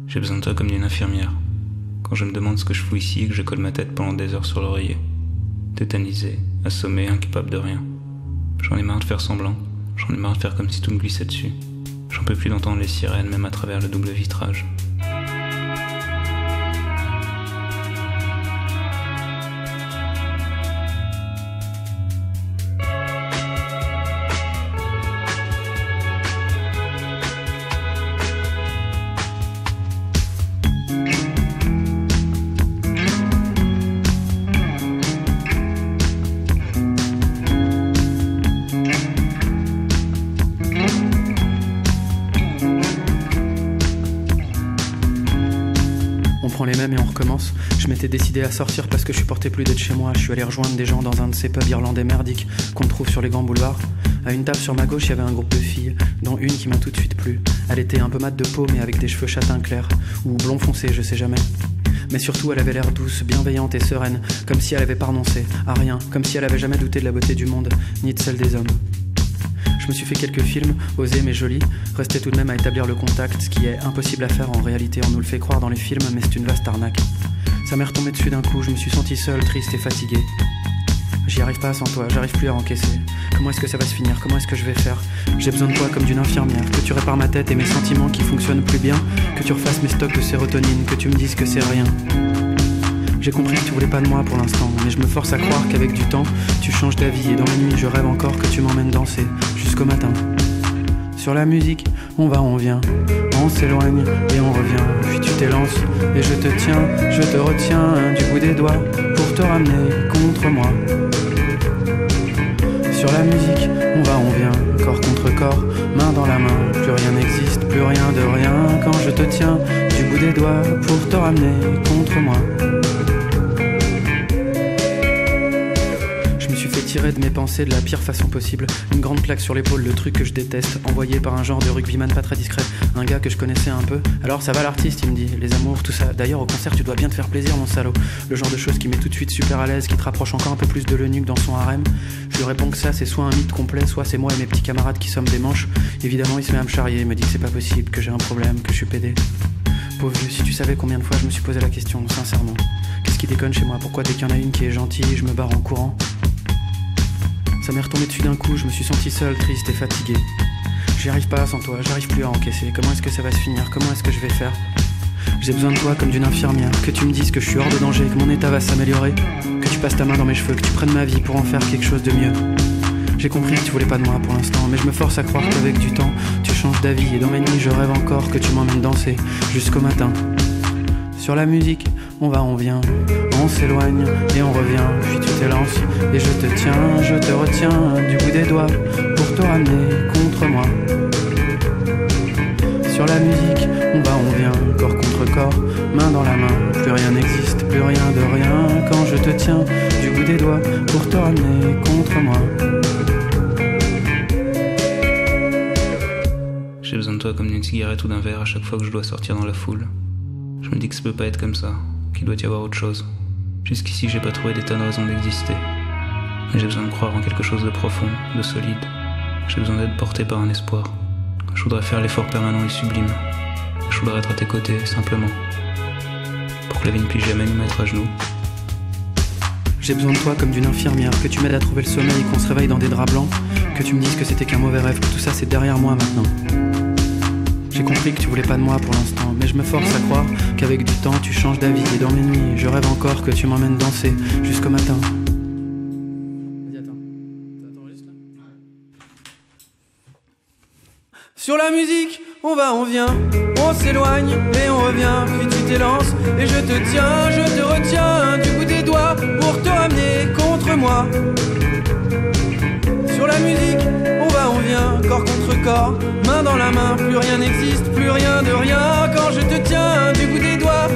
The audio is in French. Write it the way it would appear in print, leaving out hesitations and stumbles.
J'ai besoin de toi comme d'une infirmière. Quand je me demande ce que je fous ici et que je colle ma tête pendant des heures sur l'oreiller. Tétanisé, assommé, incapable de rien. J'en ai marre de faire semblant. J'en ai marre de faire comme si tout me glissait dessus. J'en peux plus d'entendre les sirènes, même à travers le double vitrage. On prend les mêmes et on recommence. Je m'étais décidé à sortir parce que je supportais plus d'être chez moi. Je suis allé rejoindre des gens dans un de ces pubs irlandais merdiques qu'on trouve sur les grands boulevards. À une table sur ma gauche, il y avait un groupe de filles, dont une qui m'a tout de suite plu. Elle était un peu mate de peau mais avec des cheveux châtain clairs, ou blond foncé, je sais jamais. Mais surtout elle avait l'air douce, bienveillante et sereine, comme si elle avait pas renoncé à rien, comme si elle avait jamais douté de la beauté du monde, ni de celle des hommes. Je me suis fait quelques films, osés mais jolis, restait tout de même à établir le contact, ce qui est impossible à faire en réalité, on nous le fait croire dans les films, mais c'est une vaste arnaque. Ça m'est retombé dessus d'un coup, je me suis senti seul, triste et fatigué. J'y arrive pas sans toi, j'arrive plus à encaisser. Comment est-ce que ça va se finir? Comment est-ce que je vais faire? J'ai besoin de toi comme d'une infirmière, que tu répares ma tête et mes sentiments qui fonctionnent plus bien, que tu refasses mes stocks de sérotonine, que tu me dises que c'est rien. J'ai compris que tu voulais pas de moi pour l'instant, mais je me force à croire qu'avec du temps, tu changes d'avis et dans la nuit je rêve encore que tu m'emmènes danser, jusqu'au matin. Sur la musique, on va, on vient, on s'éloigne et on revient, puis tu t'élances et je te tiens, je te retiens du bout des doigts pour te ramener contre moi. Sur la musique, on va, on vient, corps contre corps, main dans la main, plus rien n'existe, plus rien de rien, quand je te tiens du bout des doigts pour te ramener contre moi. Tirer de mes pensées de la pire façon possible. Une grande plaque sur l'épaule, le truc que je déteste, envoyé par un genre de rugbyman pas très discret, un gars que je connaissais un peu. Alors ça va l'artiste, il me dit, les amours, tout ça. D'ailleurs au concert tu dois bien te faire plaisir mon salaud. Le genre de choses qui met tout de suite super à l'aise, qui te rapproche encore un peu plus de l'eunuque dans son harem. Je lui réponds que ça c'est soit un mythe complet, soit c'est moi et mes petits camarades qui sommes des manches. Évidemment il se met à me charrier, me dit que c'est pas possible, que j'ai un problème, que je suis pédé. Pauvre vieux, si tu savais combien de fois je me suis posé la question, sincèrement. Qu'est-ce qui déconne chez moi? Pourquoi dès qu'il y en a une qui est gentille, je me barre en courant? Ça m'est retombé dessus d'un coup, je me suis senti seul, triste et fatigué. J'y arrive pas sans toi, j'arrive plus à encaisser. Comment est-ce que ça va se finir? Comment est-ce que je vais faire? J'ai besoin de toi comme d'une infirmière, que tu me dises que je suis hors de danger, que mon état va s'améliorer, que tu passes ta main dans mes cheveux, que tu prennes ma vie pour en faire quelque chose de mieux. J'ai compris que tu voulais pas de moi pour l'instant, mais je me force à croire qu'avec du temps, tu changes d'avis et dans mes nuits je rêve encore que tu m'emmènes danser jusqu'au matin. Sur la musique, on va, on vient, on s'éloigne et on revient, puis tu t'élances et je te tiens, je te retiens du bout des doigts pour te ramener contre moi. Sur la musique, on va, on vient, corps contre corps, main dans la main, plus rien n'existe, plus rien de rien, quand je te tiens du bout des doigts pour te ramener contre moi. J'ai besoin de toi comme d'une cigarette ou d'un verre à chaque fois que je dois sortir dans la foule. Je me dis que ça peut pas être comme ça, qu'il doit y avoir autre chose. Jusqu'ici, j'ai pas trouvé des tonnes de raisons d'exister. Mais j'ai besoin de croire en quelque chose de profond, de solide. J'ai besoin d'être porté par un espoir. Je voudrais faire l'effort permanent et sublime. Je voudrais être à tes côtés, simplement. Pour que la vie ne puisse jamais nous mettre à genoux. J'ai besoin de toi comme d'une infirmière, que tu m'aides à trouver le sommeil, qu'on se réveille dans des draps blancs, que tu me dises que c'était qu'un mauvais rêve, que tout ça c'est derrière moi maintenant. J'ai compris que tu voulais pas de moi pour l'instant, mais je me force à croire qu'avec du temps tu changes d'avis et dans mes nuits je rêve encore que tu m'emmènes danser jusqu'au matin. Vas-y, attends. T'enregistres là ? Sur la musique, on va, on vient, on s'éloigne et on revient, puis tu t'élances et je te tiens, je te retiens du bout des doigts pour te ramener contre moi. Sur la musique, on va, on vient, corps contre corps, main dans la main, plus rien n'existe, plus rien de rien, quand je te tiens du bout des doigts